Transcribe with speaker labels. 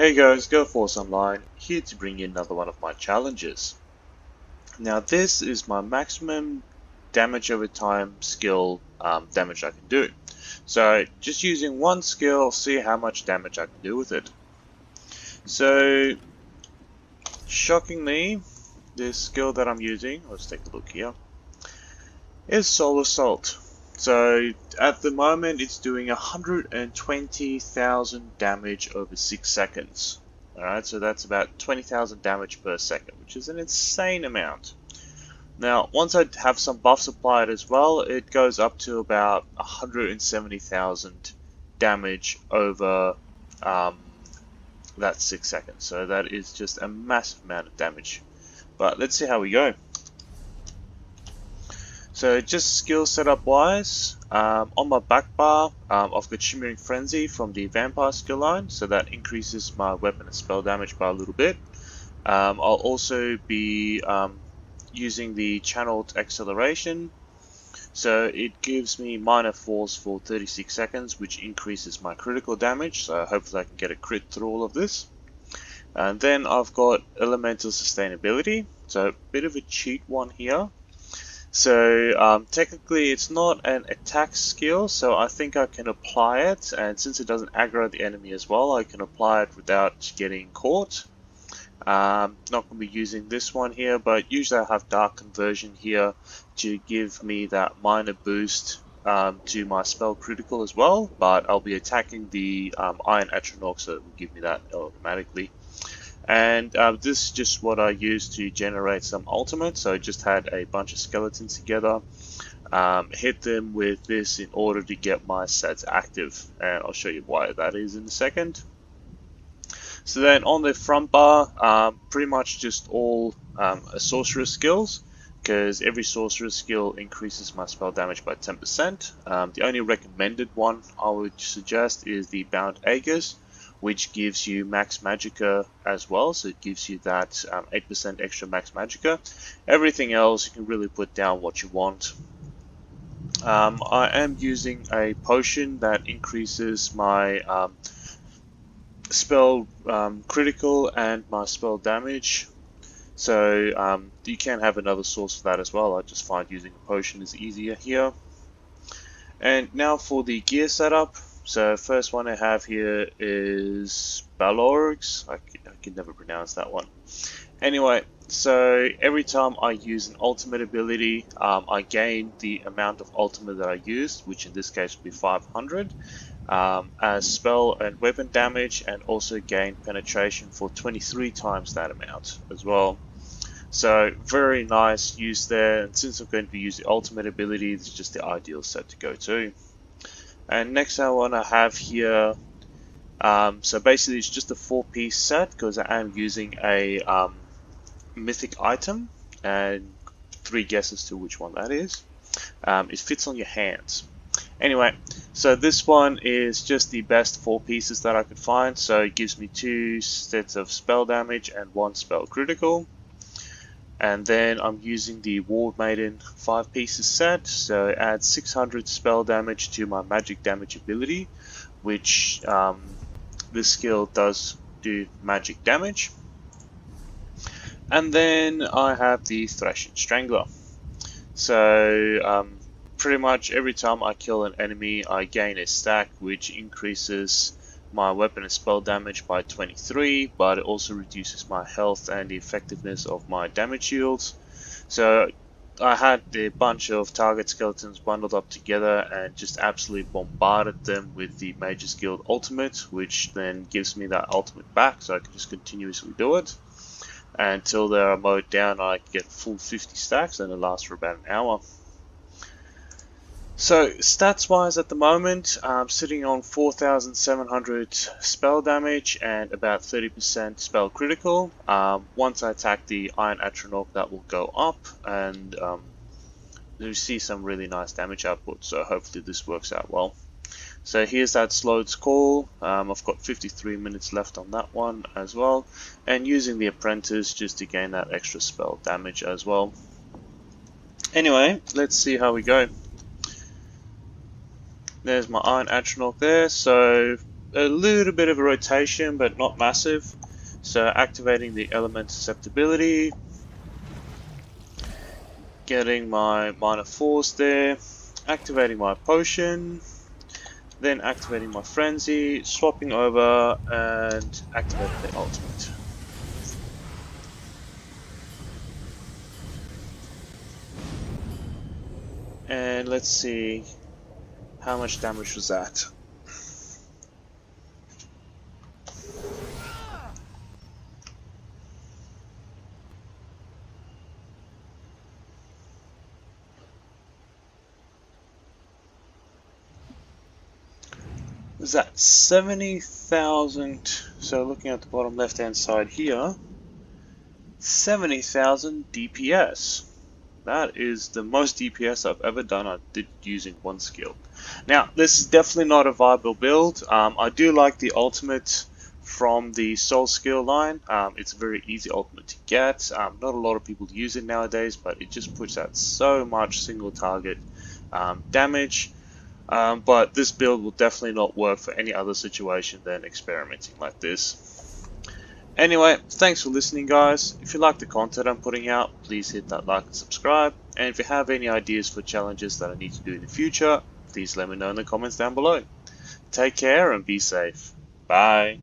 Speaker 1: Hey guys, GoForce Online, here to bring you another one of my challenges. Now this is my maximum damage over time skill damage I can do. So just using one skill, see how much damage I can do with it. So shockingly, this skill that I'm using, let's take a look here, is Soul Assault. So at the moment it's doing 120,000 damage over 6 seconds. Alright, so that's about 20,000 damage per second, which is an insane amount. Now, once I have some buffs applied as well, it goes up to about 170,000 damage over that 6 seconds. So that is just a massive amount of damage. But let's see how we go. So just skill setup wise, on my back bar, I've got Shimmering Frenzy from the Vampire skill line, so that increases my weapon and spell damage by a little bit. I'll also be using the Channeled Acceleration, so it gives me minor force for 36 seconds, which increases my critical damage, so hopefully I can get a crit through all of this. And then I've got Elemental Sustainability, so a bit of a cheat one here. So technically it's not an attack skill, so I think I can apply it, and since it doesn't aggro the enemy as well, I can apply it without getting caught. Not going to be using this one here, but usually I have Dark Conversion here to give me that minor boost to my spell critical as well, but I'll be attacking the Iron Atronach, so it will give me that automatically. And this is just what I used to generate some ultimate, so I just had a bunch of skeletons together, hit them with this in order to get my sets active, and I'll show you why that is in a second. So then on the front bar, pretty much just all sorcerer skills, because every sorcerer skill increases my spell damage by 10%. The only recommended one I would suggest is the Bound Aegis, which gives you max magicka as well, so it gives you that 8% extra max magicka. Everything else you can really put down what you want. I am using a potion that increases my spell critical and my spell damage, so you can have another source for that as well. I just find using a potion is easier here. And now for the gear setup. So first one I have here is Balorix. I can never pronounce that one. Anyway, so every time I use an ultimate ability, I gain the amount of ultimate that I used, which in this case would be 500, as spell and weapon damage, and also gain penetration for 23 times that amount as well. So very nice use there, and since I'm going to be using the ultimate ability, it's just the ideal set to go to. And next I want to have here, so basically it's just a 4-piece set because I am using a mythic item, and 3 guesses to which one that is. It fits on your hands. Anyway, so this one is just the best 4 pieces that I could find, so it gives me 2 sets of spell damage and 1 spell critical. And then I'm using the War Maiden 5 pieces set, so it adds 600 spell damage to my magic damage ability, which this skill does do magic damage. And then I have the Thrashing Strangler. So pretty much every time I kill an enemy, I gain a stack which increases my weapon and spell damage by 23, but it also reduces my health and the effectiveness of my damage shields. So I had a bunch of target skeletons bundled up together and just absolutely bombarded them with the Mage's Guild ultimate, which then gives me that ultimate back, so I can just continuously do it until they are mowed down. I get full 50 stacks, and it lasts for about an hour. So stats wise at the moment, I'm sitting on 4,700 spell damage and about 30% spell critical. Once I attack the Iron Atronach, that will go up, and you see some really nice damage output, so hopefully this works out well. So here's that slowed scroll. I've got 53 minutes left on that one as well, and using the Apprentice just to gain that extra spell damage as well. Anyway, let's see how we go. There's my Iron Atronach there, so a little bit of a rotation, but not massive. So activating the element susceptibility, getting my minor force there, activating my potion, then activating my frenzy, swapping over, and activating the ultimate. And let's see how much damage was that. Was that 70,000? So looking at the bottom left hand side here, 70,000 DPS. That is the most DPS I've ever done. I did using one skill. Now, this is definitely not a viable build. I do like the ultimate from the Soul skill line. It's a very easy ultimate to get. Not a lot of people use it nowadays, but it just puts out so much single target damage. But this build will definitely not work for any other situation than experimenting like this. Anyway, thanks for listening, guys. If you like the content I'm putting out, please hit that like and subscribe. And if you have any ideas for challenges that I need to do in the future, please let me know in the comments down below. Take care and be safe. Bye.